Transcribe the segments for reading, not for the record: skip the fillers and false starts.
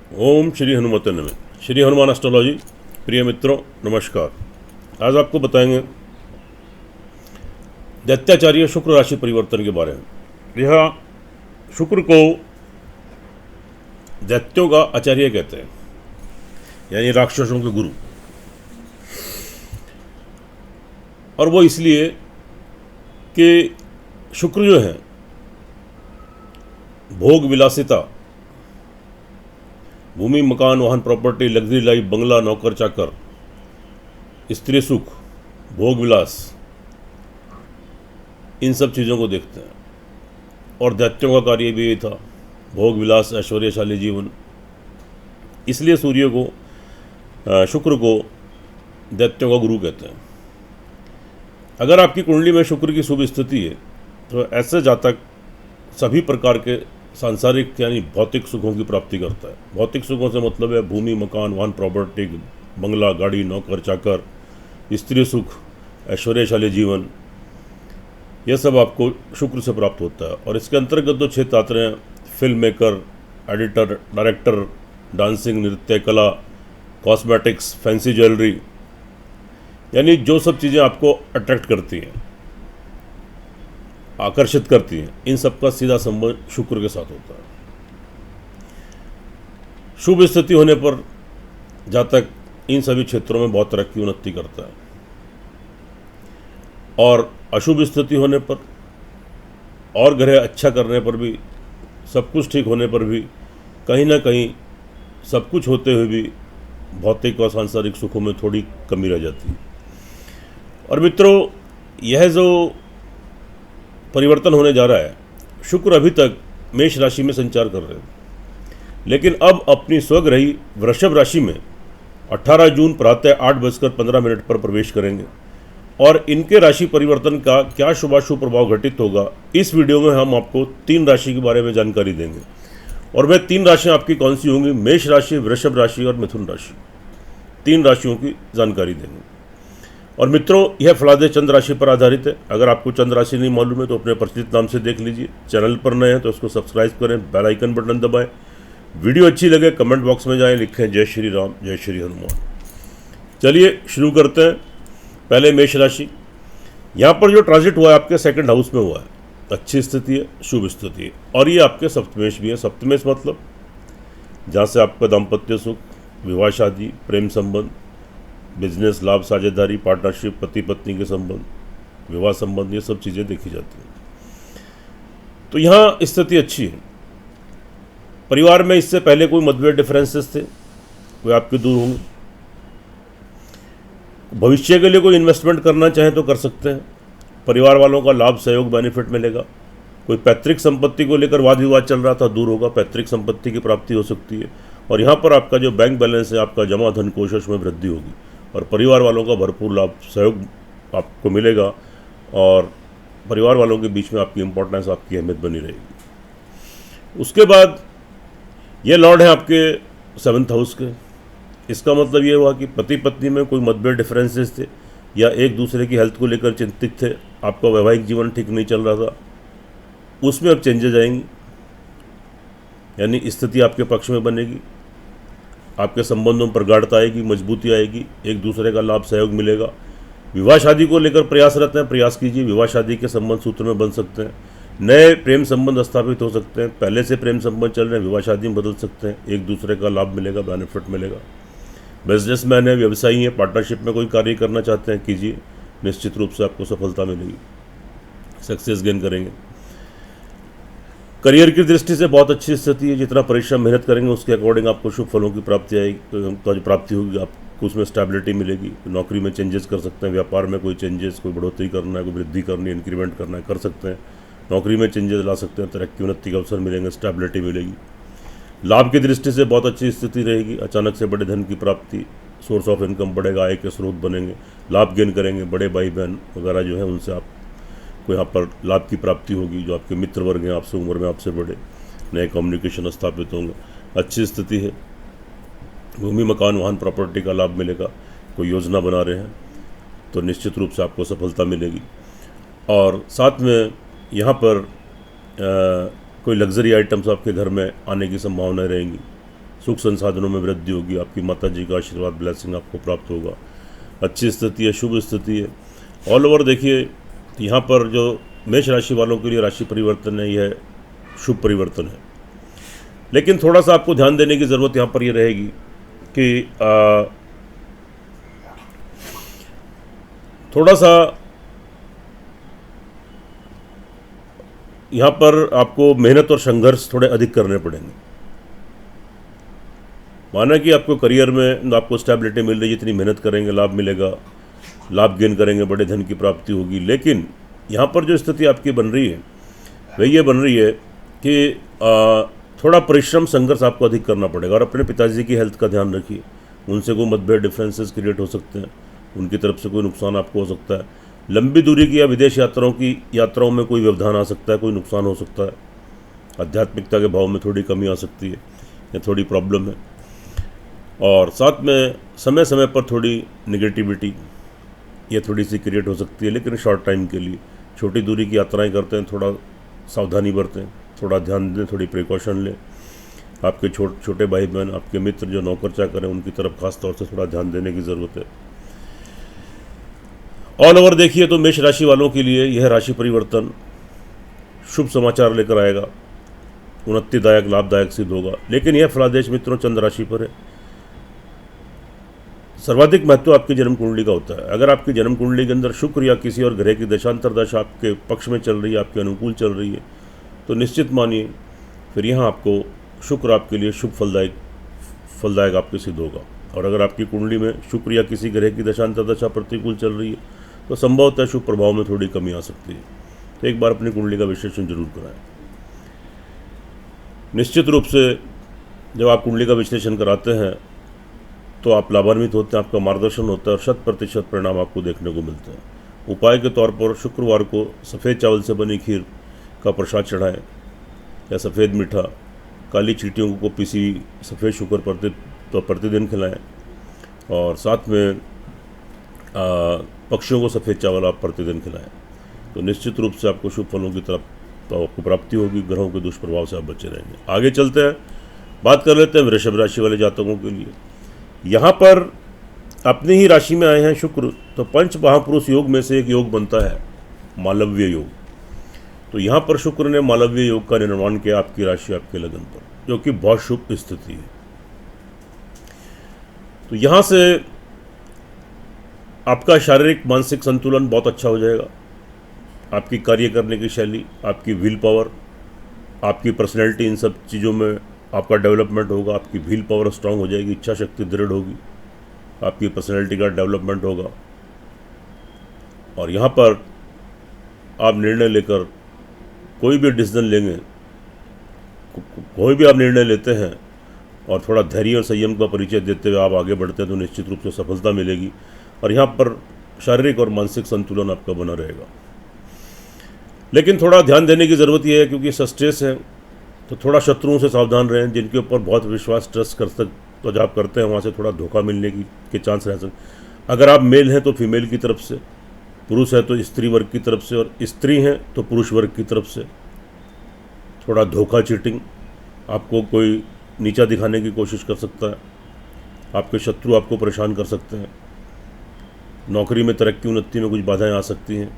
ओम श्री हनुमते नमः। श्री हनुमान एस्ट्रोलॉजी। प्रिय मित्रों नमस्कार। आज आपको बताएंगे दैत्याचार्य शुक्र राशि परिवर्तन के बारे में। यह शुक्र को दैत्यों का आचार्य कहते हैं, यानी राक्षसों के गुरु। और वो इसलिए कि शुक्र जो है भोग विलासिता, भूमि मकान वाहन प्रॉपर्टी लग्जरी लाइफ, बंगला नौकर चाकर, स्त्री सुख, भोग विलास, इन सब चीज़ों को देखते हैं। और दैत्यों का कार्य भी ये था, भोग विलास ऐश्वर्यशाली जीवन। इसलिए सूर्य को शुक्र को दैत्यों का गुरु कहते हैं। अगर आपकी कुंडली में शुक्र की शुभ स्थिति है तो ऐसे जातक सभी प्रकार के सांसारिक यानी भौतिक सुखों की प्राप्ति करता है। भौतिक सुखों से मतलब है भूमि मकान वाहन प्रॉपर्टी, बंगला गाड़ी नौकर चाकर, स्त्री सुख, ऐश्वर्यशाली जीवन, यह सब आपको शुक्र से प्राप्त होता है। और इसके अंतर्गत जो क्षेत्र आते हैं film maker, editor, director, dancing, नृत्य कला, कॉस्मेटिक्स, फैंसी ज्वेलरी, यानी जो सब चीज़ें आपको अट्रैक्ट करती हैं, आकर्षित करती हैं, इन सब का सीधा संबंध शुक्र के साथ होता है। शुभ स्थिति होने पर जातक इन सभी क्षेत्रों में बहुत तरक्की उन्नति करता है, और अशुभ स्थिति होने पर और ग्रह अच्छा करने पर भी, सब कुछ ठीक होने पर भी कहीं ना कहीं सब कुछ होते हुए भी भौतिक और सांसारिक सुखों में थोड़ी कमी रह जाती है। और मित्रों, यह जो परिवर्तन होने जा रहा है, शुक्र अभी तक मेष राशि में संचार कर रहे हैं, लेकिन अब अपनी स्वग्रही वृषभ राशि में 18 जून प्रातः 8:15 पर प्रवेश करेंगे। और इनके राशि परिवर्तन का क्या शुभाशुभ प्रभाव घटित होगा, इस वीडियो में हम आपको 3 राशि के बारे में जानकारी देंगे। और वह 3 राशियाँ आपकी कौन सी होंगी? मेष राशि, वृषभ राशि और मिथुन राशि। 3 राशियों की जानकारी देंगे। और मित्रों, यह फलादे चंद्र राशि पर आधारित है। अगर आपको चंद्र राशि नहीं मालूम है तो अपने परिचित नाम से देख लीजिए। चैनल पर नए हैं तो इसको सब्सक्राइब करें, बेल आइकन बटन दबाएं। वीडियो अच्छी लगे कमेंट बॉक्स में जाएं, लिखें जय श्री राम, जय श्री हनुमान। चलिए शुरू करते हैं। पहले मेष राशि। यहाँ पर जो ट्रांजिट हुआ है आपके सेकंड हाउस में हुआ है, अच्छी स्थिति है, शुभ स्थिति है। और ये आपके सप्तमेश भी है। सप्तमेश मतलब जहाँ से आपका दाम्पत्य सुख, विवाह शादी, प्रेम संबंध, बिजनेस लाभ, साझेदारी, पार्टनरशिप, पति पत्नी के संबंध, विवाह संबंध, ये सब चीज़ें देखी जाती हैं। तो यहाँ स्थिति अच्छी है। परिवार में इससे पहले कोई मतभेद डिफरेंसेस थे, वे आपके दूर होंगे। भविष्य के लिए कोई इन्वेस्टमेंट करना चाहें तो कर सकते हैं। परिवार वालों का लाभ, सहयोग, बेनिफिट मिलेगा। कोई पैतृक संपत्ति को लेकर वाद विवाद चल रहा था, दूर होगा। पैतृक संपत्ति की प्राप्ति हो सकती है। और यहाँ पर आपका जो बैंक बैलेंस है, आपका जमा धन कोष, उसमें वृद्धि होगी। और परिवार वालों का भरपूर लाभ, सहयोग आपको मिलेगा। और परिवार वालों के बीच में आपकी इंपॉर्टेंस, आपकी अहमियत बनी रहेगी। उसके बाद ये लॉर्ड हैं आपके 7th हाउस के। इसका मतलब ये हुआ कि पति पत्नी में कोई मतभेद डिफरेंसेस थे, या एक दूसरे की हेल्थ को लेकर चिंतित थे, आपका वैवाहिक जीवन ठीक नहीं चल रहा था, उसमें अब चेंजेस आएंगी, यानी स्थिति आपके पक्ष में बनेगी। आपके संबंधों पर गाढ़ता आएगी, मजबूती आएगी, एक दूसरे का लाभ सहयोग मिलेगा। विवाह शादी को लेकर प्रयासरत हैं, प्रयास कीजिए। विवाह शादी के संबंध सूत्र में बन सकते हैं। नए प्रेम संबंध स्थापित हो सकते हैं। पहले से प्रेम संबंध चल रहे हैं, विवाह शादी में बदल सकते हैं। एक दूसरे का लाभ मिलेगा, बेनिफिट मिलेगा। बिजनेसमैन है, व्यवसायी है, पार्टनरशिप में कोई कार्य करना चाहते हैं, कीजिए। निश्चित रूप से आपको सफलता मिलेगी, सक्सेस गेन करेंगे। करियर की दृष्टि से बहुत अच्छी स्थिति है। जितना परिश्रम मेहनत करेंगे उसके अकॉर्डिंग आपको शुभ फलों की प्राप्ति आएगी, जो प्राप्ति होगी आपको उसमें स्टेबिलिटी मिलेगी। नौकरी में चेंजेस कर सकते हैं, व्यापार में कोई चेंजेस, कोई बढ़ोतरी करना है, कोई वृद्धि करनी है, इंक्रीमेंट करना है, कर सकते हैं। नौकरी में चेंजेस ला सकते हैं, तरक्की उन्नति के अवसर मिलेंगे, स्टेबिलिटी मिलेगी। लाभ की दृष्टि से बहुत अच्छी स्थिति रहेगी। अचानक से बड़े धन की प्राप्ति, सोर्स ऑफ इनकम बढ़ेगा, आय के स्रोत बनेंगे, लाभ गेन करेंगे। बड़े भाई बहन वगैरह जो है उनसे आपको यहाँ पर लाभ की प्राप्ति होगी। जो आपके मित्र वर्ग हैं, आपसे उम्र में आपसे बड़े, नए कम्युनिकेशन स्थापित होंगे, अच्छी स्थिति है। भूमि मकान वाहन प्रॉपर्टी का लाभ मिलेगा। कोई योजना बना रहे हैं तो निश्चित रूप से आपको सफलता मिलेगी। और साथ में यहाँ पर कोई लग्जरी आइटम्स आपके घर में आने की संभावनाएं रहेंगी। सुख संसाधनों में वृद्धि होगी, आपकी माता जी का आशीर्वाद ब्लेसिंग आपको प्राप्त होगा। अच्छी स्थिति है, शुभ स्थिति है। ऑल ओवर देखिए यहाँ पर जो मेष राशि वालों के लिए राशि परिवर्तन है, यह शुभ परिवर्तन है। लेकिन थोड़ा सा आपको ध्यान देने की ज़रूरत यहाँ पर ये रहेगी कि थोड़ा सा यहाँ पर आपको मेहनत और संघर्ष थोड़े अधिक करने पड़ेंगे। माना कि आपको करियर में आपको स्टेबिलिटी मिल रही है, जितनी मेहनत करेंगे लाभ मिलेगा, लाभ गेन करेंगे, बड़े धन की प्राप्ति होगी। लेकिन यहाँ पर जो स्थिति आपकी बन रही है वह ये बन रही है कि थोड़ा परिश्रम संघर्ष आपको अधिक करना पड़ेगा। और अपने पिताजी की हेल्थ का ध्यान रखिए, उनसे कोई मतभेद डिफरेंसेस क्रिएट हो सकते हैं, उनकी तरफ से कोई नुकसान आपको हो सकता है। लंबी दूरी की या विदेश यात्राओं में कोई व्यवधान आ सकता है, कोई नुकसान हो सकता है। आध्यात्मिकता के भाव में थोड़ी कमी आ सकती है या थोड़ी प्रॉब्लम है। और साथ में समय समय पर थोड़ी निगेटिविटी ये थोड़ी सी क्रिएट हो सकती है, लेकिन शॉर्ट टाइम के लिए। छोटी दूरी की यात्राएं करते हैं, थोड़ा सावधानी बरतें, थोड़ा ध्यान दें, थोड़ी प्रिकॉशन लें। आपके छोटे भाई बहन, आपके मित्र जो नौकर चाकर हैं, उनकी तरफ खास तौर से थोड़ा ध्यान देने की ज़रूरत है। ऑल ओवर देखिए तो मेष राशि वालों के लिए यह राशि परिवर्तन शुभ समाचार लेकर आएगा, उन्नतिदायक लाभदायक सिद्ध होगा। लेकिन यह फलादेश मित्रों चंद्र राशि पर है। सर्वाधिक महत्व आपकी जन्म कुंडली का होता है। अगर आपकी जन्म कुंडली के अंदर शुक्र या किसी और ग्रह की दशांतर दशा आपके पक्ष में चल रही है, आपके अनुकूल चल रही है, तो निश्चित मानिए फिर यहाँ आपको शुक्र आपके लिए शुभ फलदायक आपके सिद्ध होगा। और अगर आपकी कुंडली में शुक्र या किसी ग्रह की दशांतर दशा प्रतिकूल चल रही है तो संभवतः शुभ प्रभाव में थोड़ी कमी आ सकती है। तो एक बार अपनी कुंडली का विश्लेषण जरूर कराएं। निश्चित रूप से जब आप कुंडली का विश्लेषण कराते हैं तो आप लाभान्वित होते हैं, आपका मार्गदर्शन होता है और 100% परिणाम आपको देखने को मिलते हैं। उपाय के तौर पर शुक्रवार को सफ़ेद चावल से बनी खीर का प्रसाद चढ़ाएं या सफ़ेद मीठा, काली चींटियों को पीसी सफ़ेद शुक्र प्रतिदिन खिलाएं। और साथ में पक्षियों को सफ़ेद चावल आप प्रतिदिन खिलाएं। तो निश्चित रूप से आपको शुभ फलों की तरफ तो आपको प्राप्ति होगी, ग्रहों के दुष्प्रभाव से आप बचे रहेंगे। आगे चलते हैं, बात कर लेते हैं वृषभ राशि वाले जातकों के लिए। यहाँ पर अपनी ही राशि में आए हैं शुक्र, तो पंच महापुरुष योग में से एक योग बनता है मालव्य योग। तो यहाँ पर शुक्र ने मालव्य योग का निर्माण किया आपकी राशि आपके लगन पर, जो कि बहुत शुभ स्थिति है। तो यहाँ से आपका शारीरिक मानसिक संतुलन बहुत अच्छा हो जाएगा। आपकी कार्य करने की शैली, आपकी विल पावर, आपकी पर्सनैलिटी, इन सब चीज़ों में आपका डेवलपमेंट होगा। आपकी व्हील पावर स्ट्रांग हो जाएगी, इच्छा शक्ति दृढ़ होगी, आपकी पर्सनैलिटी का डेवलपमेंट होगा। और यहाँ पर आप निर्णय लेकर कोई भी डिसीजन लेंगे, कोई भी आप निर्णय लेते हैं और थोड़ा धैर्य और संयम का परिचय देते हुए आप आगे बढ़ते हैं तो निश्चित रूप से सफलता मिलेगी। और यहाँ पर शारीरिक और मानसिक संतुलन आपका बना रहेगा। लेकिन थोड़ा ध्यान देने की ज़रूरत यह है क्योंकि स्ट्रेस है, तो थोड़ा शत्रुओं से सावधान रहें जिनके ऊपर बहुत विश्वास ट्रस्ट तो जब आप करते हैं वहाँ से थोड़ा धोखा मिलने के चांस रह सकते। अगर आप मेल हैं तो फीमेल की तरफ से, पुरुष है तो स्त्री वर्ग की तरफ से, और स्त्री हैं तो पुरुष वर्ग की तरफ से थोड़ा धोखा चीटिंग, आपको कोई नीचा दिखाने की कोशिश कर सकता है, आपके शत्रु आपको परेशान कर सकते हैं। नौकरी में तरक्की उन्नति में कुछ बाधाएं आ सकती हैं।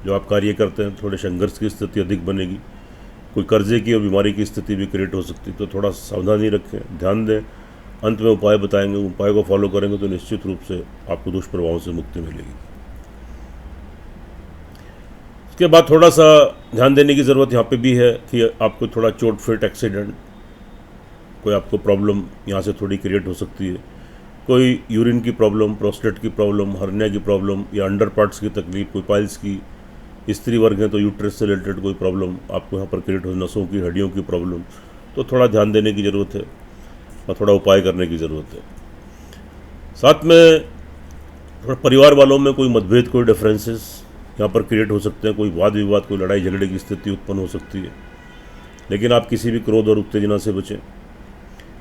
जो आप कार्य करते हैं थोड़े संघर्ष की स्थिति अधिक बनेगी। कोई कर्जे की और बीमारी की स्थिति भी क्रिएट हो सकती है, तो थोड़ा सावधानी रखें, ध्यान दें। अंत में उपाय बताएंगे, उपाय को फॉलो करेंगे तो निश्चित रूप से आपको दुष्प्रभावों से मुक्ति मिलेगी। इसके बाद थोड़ा सा ध्यान देने की ज़रूरत यहाँ पे भी है कि आपको थोड़ा चोट फिट एक्सीडेंट, कोई आपको प्रॉब्लम यहाँ से थोड़ी क्रिएट हो सकती है। कोई यूरिन की प्रॉब्लम, प्रोस्टेट की प्रॉब्लम, हर्निया की प्रॉब्लम या अंडर पार्ट्स की तकलीफ, कोई पाइल्स की, स्त्री वर्ग है तो यूट्रस से रिलेटेड कोई प्रॉब्लम आपको यहाँ पर क्रिएट हो, नसों की हड्डियों की प्रॉब्लम, तो थोड़ा ध्यान देने की ज़रूरत है और थोड़ा उपाय करने की ज़रूरत है। साथ में थोड़ा परिवार वालों में कोई मतभेद, कोई डिफरेंसेस यहाँ पर क्रिएट हो सकते हैं, कोई वाद विवाद, कोई लड़ाई झगड़े की स्थिति उत्पन्न हो सकती है। लेकिन आप किसी भी क्रोध और उत्तेजना से बचें,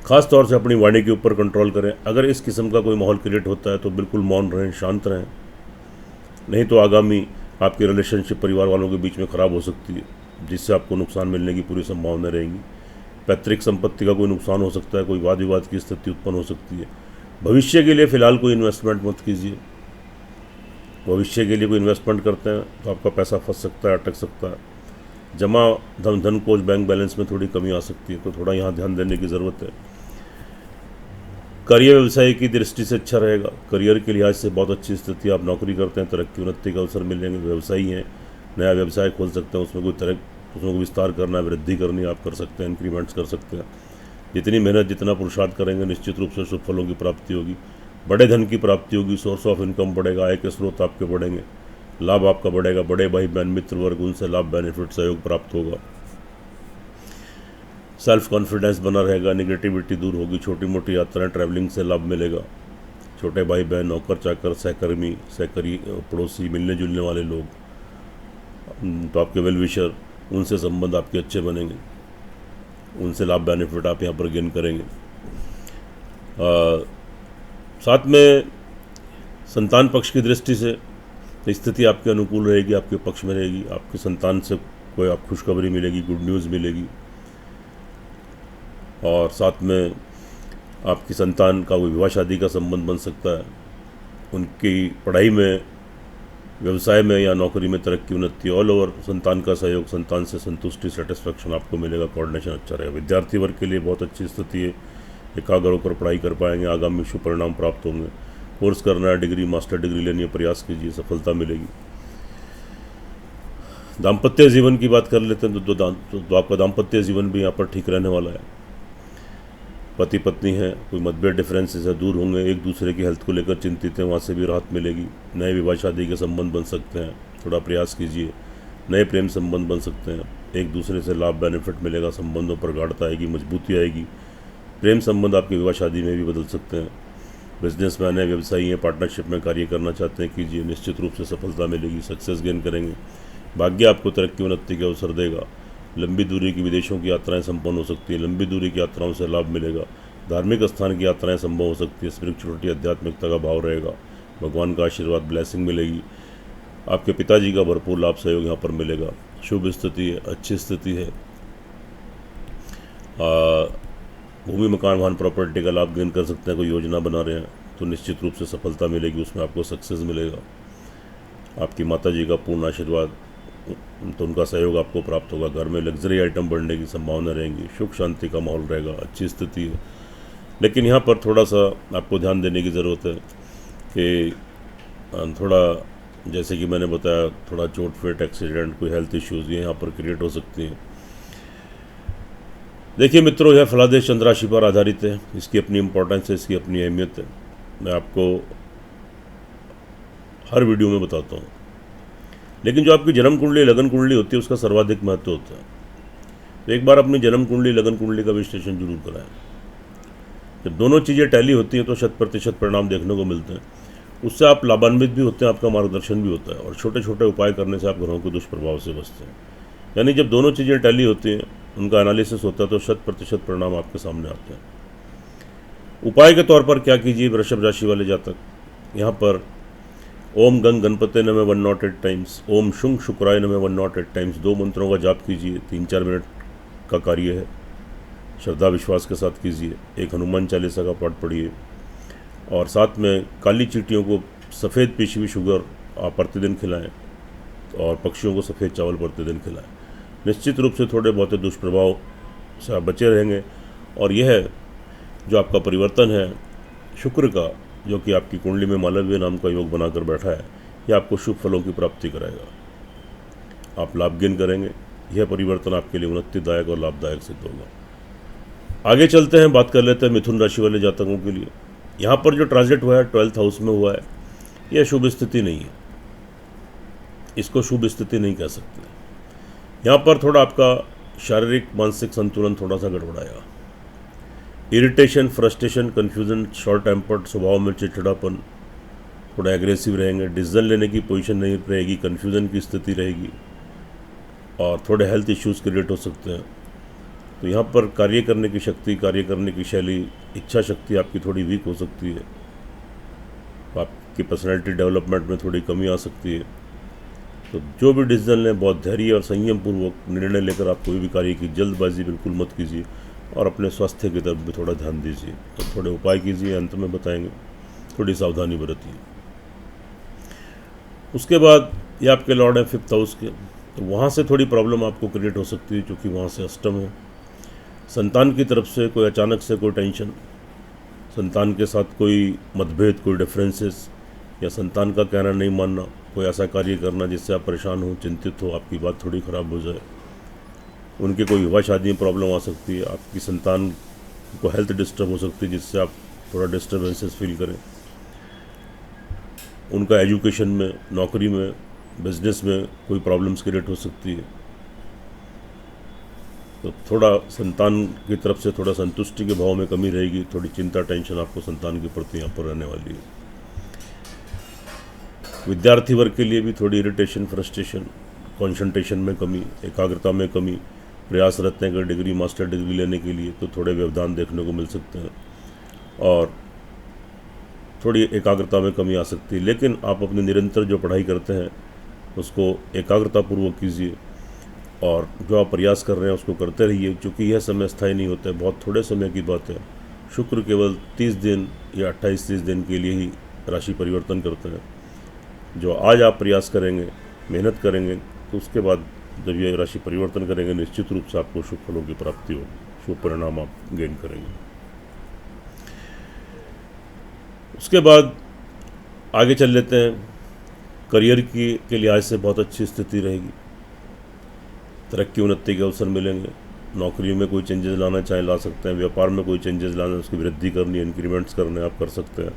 खास तौर से अपनी वाणी के ऊपर कंट्रोल करें। अगर इस किस्म का कोई माहौल क्रिएट होता है तो बिल्कुल मौन रहें, शांत रहें, नहीं तो आगामी आपकी रिलेशनशिप परिवार वालों के बीच में ख़राब हो सकती है, जिससे आपको नुकसान मिलने की पूरी संभावना रहेगी। पैतृक संपत्ति का कोई नुकसान हो सकता है, कोई वाद विवाद की स्थिति उत्पन्न हो सकती है। भविष्य के लिए फ़िलहाल कोई इन्वेस्टमेंट मत कीजिए। भविष्य के लिए कोई इन्वेस्टमेंट करते हैं तो आपका पैसा फंस सकता है, अटक सकता है। जमा धन कोष बैंक बैलेंस में थोड़ी कमी आ सकती है, तो थोड़ा यहाँ ध्यान देने की ज़रूरत है। करियर व्यवसाय की दृष्टि से अच्छा रहेगा। करियर के लिहाज से बहुत अच्छी स्थिति। आप नौकरी करते हैं, तरक्की उन्नति का अवसर मिलेंगे। व्यवसायी हैं, नया व्यवसाय खोल सकते हैं, उसमें कोई विस्तार करना है, वृद्धि करनी है, आप कर सकते हैं, इंक्रीमेंट्स कर सकते हैं। जितनी मेहनत, जितना पुरुषार्थ करेंगे, निश्चित रूप से शुभ फलों की प्राप्ति होगी। बड़े धन की प्राप्ति होगी, सोर्स ऑफ इनकम बढ़ेगा, आय के स्रोत आपके बढ़ेंगे, लाभ आपका बढ़ेगा। बड़े भाई बहन, मित्र वर्ग, उनसे लाभ, बेनिफिट, सहयोग प्राप्त होगा। सेल्फ कॉन्फिडेंस बना रहेगा, निगेटिविटी दूर होगी। छोटी मोटी यात्राएं, ट्रैवलिंग से लाभ मिलेगा। छोटे भाई बहन, नौकर चाकर, सहकर्मी, पड़ोसी, मिलने जुलने वाले लोग, तो आपके वेल विशर, उनसे संबंध आपके अच्छे बनेंगे, उनसे लाभ बेनिफिट आप यहाँ पर गेन करेंगे। साथ में संतान पक्ष की दृष्टि से स्थिति आपके अनुकूल रहेगी, आपके पक्ष में रहेगी। आपके संतान से कोई आप खुशखबरी मिलेगी, गुड न्यूज़ मिलेगी। और साथ में आपकी संतान का कोई विवाह शादी का संबंध बन सकता है। उनकी पढ़ाई में, व्यवसाय में या नौकरी में तरक्की उन्नति, ऑल ओवर संतान का सहयोग, संतान से संतुष्टि, सेटिस्फैक्शन आपको मिलेगा। कोऑर्डिनेशन अच्छा रहेगा। विद्यार्थी वर्ग के लिए बहुत अच्छी स्थिति है। एकाग्र होकर पढ़ाई कर पाएंगे, आगामी शुभ परिणाम प्राप्त होंगे। कोर्स करना है, डिग्री, मास्टर डिग्री लेनी है, प्रयास कीजिए, सफलता मिलेगी। दाम्पत्य जीवन की बात कर लेते हैं तो आपका दाम्पत्य जीवन भी यहाँ पर ठीक रहने वाला है। पति पत्नी हैं, कोई मतभेद, डिफरेंसेस है, दूर होंगे। एक दूसरे की हेल्थ को लेकर चिंतित हैं, वहाँ से भी राहत मिलेगी। नए विवाह शादी के संबंध बन सकते हैं, थोड़ा प्रयास कीजिए। नए प्रेम संबंध बन सकते हैं, एक दूसरे से लाभ बेनिफिट मिलेगा, संबंधों पर गाढ़ता आएगी, मजबूती आएगी। प्रेम संबंध आपके विवाह शादी में भी बदल सकते हैं। बिजनेसमैन है, व्यवसायी हैं, पार्टनरशिप में कार्य करना चाहते हैं, कीजिए, निश्चित रूप से सफलता मिलेगी, सक्सेस गेन करेंगे। भाग्य आपको तरक्की उन्नति के अवसर देगा। लंबी दूरी की विदेशों की यात्राएं संपन्न हो सकती है। लंबी दूरी की यात्राओं से लाभ मिलेगा। धार्मिक स्थान की यात्राएं संभव हो सकती है। स्पिरिचुअलिटी, आध्यात्मिकता का भाव रहेगा। भगवान का आशीर्वाद, ब्लेसिंग मिलेगी। आपके पिताजी का भरपूर लाभ, सहयोग यहाँ पर मिलेगा। शुभ स्थिति है, अच्छी स्थिति है। भूमि, मकान, वाहन, प्रॉपर्टी का लाभ गेन कर सकते हैं। कोई योजना बना रहे हैं तो निश्चित रूप से सफलता मिलेगी, उसमें आपको सक्सेस मिलेगा। आपकी माताजी का पूर्ण आशीर्वाद, तो उनका सहयोग आपको प्राप्त होगा। घर में लग्जरी आइटम बढ़ने की संभावना रहेंगी। सुख शांति का माहौल रहेगा, अच्छी स्थिति है। लेकिन यहाँ पर थोड़ा सा आपको ध्यान देने की ज़रूरत है कि थोड़ा, जैसे कि मैंने बताया, थोड़ा चोट फेट, एक्सीडेंट, कोई हेल्थ इश्यूज़ ये यहाँ पर क्रिएट हो सकती हैं। देखिए मित्रों, यह फलादेश चंद्र राशि पर आधारित है। इसकी अपनी इम्पोर्टेंस है, इसकी अपनी अहमियत है। मैं आपको हर वीडियो में बताता हूँ। लेकिन जो आपकी जन्म कुंडली, लगन कुंडली होती है, उसका सर्वाधिक महत्व होता है। तो एक बार अपनी जन्म कुंडली, लगन कुंडली का विश्लेषण जरूर कराएं। जब दोनों चीज़ें टैली होती हैं तो 100% परिणाम देखने को मिलते हैं। उससे आप लाभान्वित भी होते हैं, आपका मार्गदर्शन भी होता है, और छोटे छोटे उपाय करने से आप ग्रहों के दुष्प्रभाव से बचते हैं। यानी जब दोनों चीज़ें टैली होती हैं, उनका एनालिसिस होता है, तो 100% परिणाम आपके सामने आते हैं। उपाय के तौर पर क्या कीजिए वृषभ राशि वाले जातक? यहाँ पर ओम गंग गणपते नमः 108 टाइम्स, ओम शुंग शुक्राय नमः 108 टाइम्स, 2 मंत्रों का जाप कीजिए। 3-4 मिनट का कार्य है, श्रद्धा विश्वास के साथ कीजिए। एक हनुमान चालीसा का पाठ पढ़िए, और साथ में काली चींटियों को सफ़ेद पिसी हुई शुगर आप प्रतिदिन खिलाएं, और पक्षियों को सफ़ेद चावल प्रतिदिन खिलाएं। निश्चित रूप से थोड़े बहुत दुष्प्रभाव से आप बचे रहेंगे। और यह जो आपका परिवर्तन है शुक्र का, जो कि आपकी कुंडली में मालव्य नाम का योग बनाकर बैठा है, यह आपको शुभ फलों की प्राप्ति कराएगा। आप लाभ गेन करेंगे। यह परिवर्तन आपके लिए उन्नतिदायक और लाभदायक सिद्ध होगा। आगे चलते हैं, बात कर लेते हैं मिथुन राशि वाले जातकों के लिए। यहाँ पर जो ट्रांजिट हुआ है 12th हाउस में हुआ है, यह शुभ स्थिति नहीं है। इसको शुभ स्थिति नहीं कह सकते। यहाँ पर थोड़ा आपका शारीरिक मानसिक संतुलन थोड़ा सा गड़बड़ाएगा। Irritation, frustration, confusion, short tempered स्वभाव में चिड़चिड़ापन, थोड़ा एग्रेसिव रहेंगे। डिसीजन लेने की पोजीशन नहीं रहेगी, कन्फ्यूजन की स्थिति रहेगी, और थोड़े हेल्थ इश्यूज़ क्रिएट हो सकते हैं। तो यहाँ पर कार्य करने की शक्ति, कार्य करने की शैली, इच्छा शक्ति आपकी थोड़ी वीक हो सकती है। आपकी पर्सनैलिटी डेवलपमेंट में थोड़ी कमी आ सकती है। तो जो भी डिसीजन लें, बहुत धैर्य और संयम पूर्वक निर्णय लेकर आप कोई भी कार्य की जल्दबाजी बिल्कुल मत कीजिए। और अपने स्वास्थ्य की तरफ भी थोड़ा ध्यान दीजिए। तो थोड़े उपाय कीजिए, अंत में बताएंगे, थोड़ी सावधानी बरतिए। उसके बाद ये आपके लॉर्ड हैं 5th हाउस के, तो वहाँ से थोड़ी प्रॉब्लम आपको क्रिएट हो सकती है, क्योंकि वहाँ से अष्टम है। संतान की तरफ से कोई अचानक से कोई टेंशन, संतान के साथ कोई मतभेद, कोई डिफरेंसेस, या संतान का कहना नहीं मानना, कोई ऐसा कार्य करना जिससे आप परेशान हो, चिंतित हो, आपकी बात थोड़ी ख़राब हो जाए। उनके कोई विवाह शादी में प्रॉब्लम आ सकती है, आपकी संतान को हेल्थ डिस्टर्ब हो सकती है जिससे आप थोड़ा डिस्टर्बेंसेस फील करें। उनका एजुकेशन में, नौकरी में, बिजनेस में कोई प्रॉब्लम्स क्रिएट हो सकती है। तो थोड़ा संतान की तरफ से थोड़ा संतुष्टि के भाव में कमी रहेगी, थोड़ी चिंता, टेंशन आपको संतान के प्रति यहाँ पर रहने वाली है। विद्यार्थी वर्ग के लिए भी थोड़ी इरिटेशन, फ्रस्ट्रेशन, कंसंट्रेशन में कमी, एकाग्रता में कमी, प्रयासरत हैं अगर डिग्री, मास्टर डिग्री लेने के लिए, तो थोड़े व्यवधान देखने को मिल सकते हैं और थोड़ी एकाग्रता में कमी आ सकती है। लेकिन आप अपनी निरंतर जो पढ़ाई करते हैं उसको एकाग्रतापूर्वक कीजिए और जो आप प्रयास कर रहे हैं उसको करते रहिए, क्योंकि यह समय स्थायी नहीं होता है, बहुत थोड़े समय की बात है। शुक्र केवल 30 दिन या 28-30 दिन के लिए ही राशि परिवर्तन करते हैं। जो आज आप प्रयास करेंगे, मेहनत करेंगे, तो उसके बाद जब ये राशि परिवर्तन करेंगे निश्चित रूप से आपको शुभ फलों की प्राप्ति होगी, शुभ परिणाम आप गेन करेंगे। उसके बाद आगे चल लेते हैं। करियर के लिहाज से बहुत अच्छी स्थिति रहेगी, तरक्की उन्नति के अवसर मिलेंगे। नौकरी में कोई चेंजेस लाना चाहे ला सकते हैं, व्यापार में कोई चेंजेस लाना, उसकी वृद्धि करनी, इंक्रीमेंट्स करने आप कर सकते हैं।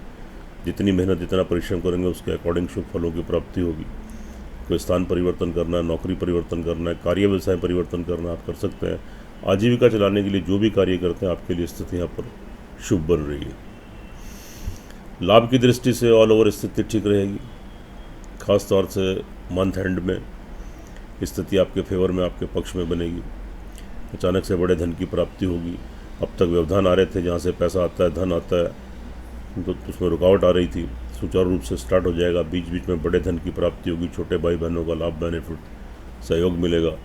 जितनी मेहनत, जितना परिश्रम करेंगे उसके अकॉर्डिंग शुभ फलों की प्राप्ति होगी। कोई स्थान परिवर्तन करना है, नौकरी परिवर्तन करना है, कार्य व्यवसाय परिवर्तन करना आप कर सकते हैं। आजीविका चलाने के लिए जो भी कार्य करते हैं आपके लिए स्थिति यहाँ पर शुभ बन रही है। लाभ की दृष्टि से ऑल ओवर स्थिति ठीक रहेगी, खास तौर से मंथ एंड में स्थिति आपके फेवर में, आपके पक्ष में बनेगी। अचानक से बड़े धन की प्राप्ति होगी। अब तक व्यवधान आ रहे थे, जहाँ से पैसा आता है, धन आता है, तो उसमें रुकावट आ रही थी, सुचारू रूप से स्टार्ट हो जाएगा। बीच बीच में बड़े धन की प्राप्ति होगी, छोटे भाई बहनों का लाभ, बेनिफिट, सहयोग मिलेगा।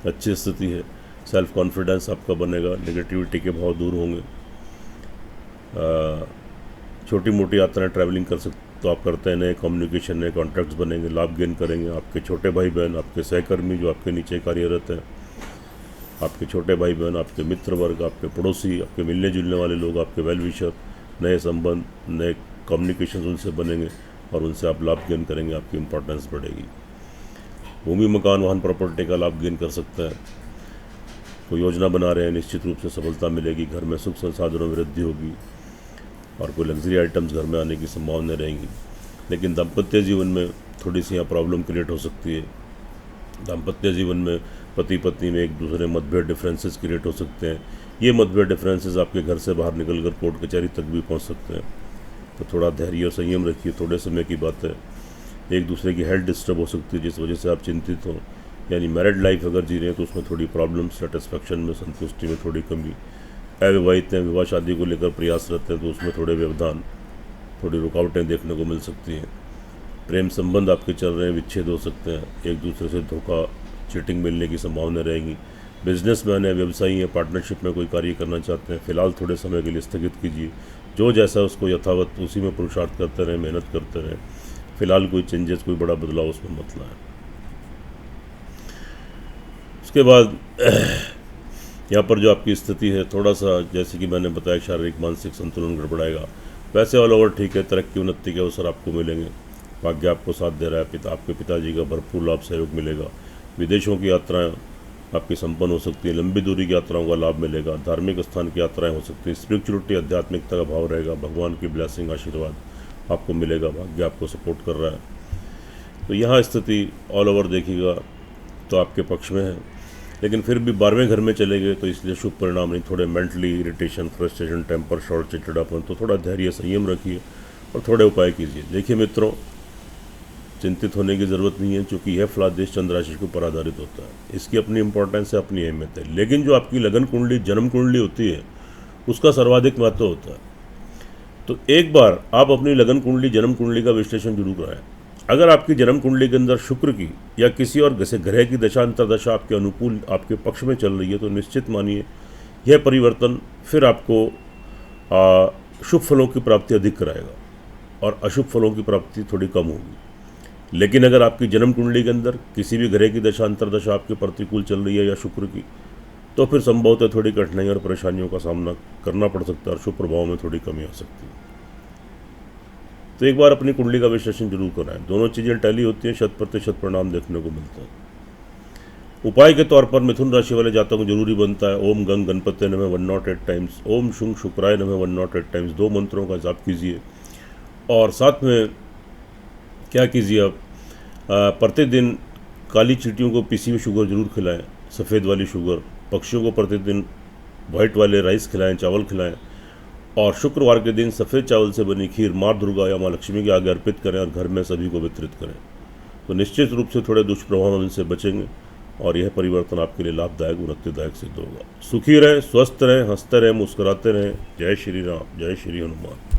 अच्छी स्थिति है। सेल्फ कॉन्फिडेंस आपका बनेगा, नेगेटिविटी के भाव दूर होंगे। छोटी मोटी यात्राएं, ट्रैवलिंग कर सकते तो आप करते हैं, नए कम्युनिकेशन, नए कॉन्टैक्ट्स बनेंगे, लाभ गेन करेंगे। आपके छोटे भाई बहन, आपके सहकर्मी जो आपके नीचे कार्यरत हैं, आपके छोटे भाई बहन, आपके मित्र वर्ग, आपके पड़ोसी, आपके मिलने जुलने वाले लोग, आपके वेल विशर, नए संबंध, नए कम्युनिकेशन उनसे बनेंगे और उनसे आप लाभ गेन करेंगे, आपकी इम्पोर्टेंस बढ़ेगी। भूमि, मकान, वाहन, प्रॉपर्टी का लाभ गेन कर सकता है। कोई योजना बना रहे हैं, निश्चित रूप से सफलता मिलेगी। घर में सुख संसाधनों में वृद्धि होगी और कोई लग्जरी आइटम्स घर में आने की संभावना रहेंगी। लेकिन दाम्पत्य जीवन में थोड़ी सी यहाँ प्रॉब्लम क्रिएट हो सकती है। दाम्पत्य जीवन में पति पत्नी में एक दूसरे मतभेद, डिफरेंसेस क्रिएट हो सकते हैं। ये मतभेद, डिफरेंसेस आपके घर से बाहर निकलकर कोर्ट कचहरी तक भी पहुंच सकते हैं। तो थोड़ा धैर्य और संयम रखिए, थोड़े समय की बात है। एक दूसरे की हेल्थ डिस्टर्ब हो सकती है जिस वजह से आप चिंतित हो। यानी मैरिड लाइफ अगर जी रहे हैं तो उसमें थोड़ी प्रॉब्लम, सेटिस्फैक्शन में, संतुष्टि में थोड़ी कमी। अविवाहित हैं, विवाह शादी को लेकर प्रयासरत हैं, तो उसमें थोड़े व्यवधान, थोड़ी रुकावटें देखने को मिल सकती हैं। प्रेम संबंध आपके चल रहे हैं, विच्छेद हो सकते हैं। एक दूसरे से धोखा, चीटिंग मिलने की संभावना रहेगी। बिजनेसमैन है, व्यवसायी है, पार्टनरशिप में कोई कार्य करना चाहते हैं, फिलहाल थोड़े समय के लिए स्थगित कीजिए। जो जैसा उसको यथावत उसी में पुरुषार्थ करते रहें, मेहनत करते रहें। फिलहाल कोई चेंजेस, कोई बड़ा बदलाव उसमें मत लाएं। उसके बाद यहाँ पर जो आपकी स्थिति है, थोड़ा सा जैसे कि मैंने बताया, शारीरिक मानसिक संतुलन गड़बड़ाएगा। वैसे ऑल ओवर ठीक है, तरक्की उन्नति के अवसर आपको मिलेंगे। भाग्य आपको साथ दे रहा है। आपके पिताजी का भरपूर लाभ, सहयोग मिलेगा। विदेशों की यात्राएं आपकी संपन्न हो सकती है। लंबी दूरी की यात्राओं का लाभ मिलेगा। धार्मिक स्थान की यात्राएं हो सकती हैं। स्पिरिचुअलिटी, आध्यात्मिकता का भाव रहेगा। भगवान की ब्लेसिंग, आशीर्वाद आपको मिलेगा। भाग्य आपको सपोर्ट कर रहा है। तो यहाँ स्थिति ऑल ओवर देखिएगा तो आपके पक्ष में है। लेकिन फिर भी 12वें घर में चले गए तो इसलिए शुभ परिणाम नहीं। थोड़े mentally irritation, frustration, temper short, चिड़चिड़ापन, तो थोड़ा धैर्य, संयम रखिए और थोड़े उपाय कीजिए। देखिए मित्रों, चिंतित होने की ज़रूरत नहीं है, क्योंकि यह फलादेश चंद्र राशि के ऊपर आधारित होता है। इसकी अपनी इंपॉर्टेंस है, अपनी अहमियत है। लेकिन जो आपकी लगन कुंडली, जन्म कुंडली होती है, उसका सर्वाधिक महत्व होता है। तो एक बार आप अपनी लगन कुंडली, जन्म कुंडली का विश्लेषण जरूर कराएं। अगर आपकी जन्म कुंडली के अंदर शुक्र की या किसी और जैसे ग्रह की दशा अंतरदशा आपके अनुकूल, आपके पक्ष में चल रही है, तो निश्चित मानिए यह परिवर्तन फिर आपको शुभ फलों की प्राप्ति अधिक कराएगा और अशुभ फलों की प्राप्ति थोड़ी कम होगी। लेकिन अगर आपकी जन्म कुंडली के अंदर किसी भी ग्रह की दशा अंतर्दशा आपके प्रतिकूल चल रही है या शुक्र की, तो फिर संभवतः थोड़ी कठिनाई और परेशानियों का सामना करना पड़ सकता है और शुभ प्रभाव में थोड़ी कमी आ सकती है। तो एक बार अपनी कुंडली का विश्लेषण जरूर कराएं। दोनों चीज़ें टैली होती हैं, 100% परिणाम देखने को मिलता है। उपाय के तौर पर मिथुन राशि वाले जातकों को जरूरी बनता है ओम गंग गणपति नमः 108 टाइम्स, ओम शुंग शुक्राय नमः 108 टाइम्स, 2 मंत्रों का जाप कीजिए। और साथ में क्या कीजिए आप, प्रतिदिन काली चींटियों को पिसी हुई शुगर जरूर खिलाएं, सफ़ेद वाली शुगर। पक्षियों को प्रतिदिन वाइट वाले राइस खिलाएं, चावल खिलाएं। और शुक्रवार के दिन सफ़ेद चावल से बनी खीर माँ दुर्गा या माँ लक्ष्मी के आगे अर्पित करें और घर में सभी को वितरित करें। तो निश्चित रूप से थोड़े दुष्प्रभाव हम इनसे बचेंगे और यह परिवर्तन आपके लिए लाभदायक उन्नतिदायक सिद्ध होगा। सुखी रहें, स्वस्थ रहें, हंसते रहें, मुस्कुराते रहें। जय श्री राम, जय श्री हनुमान।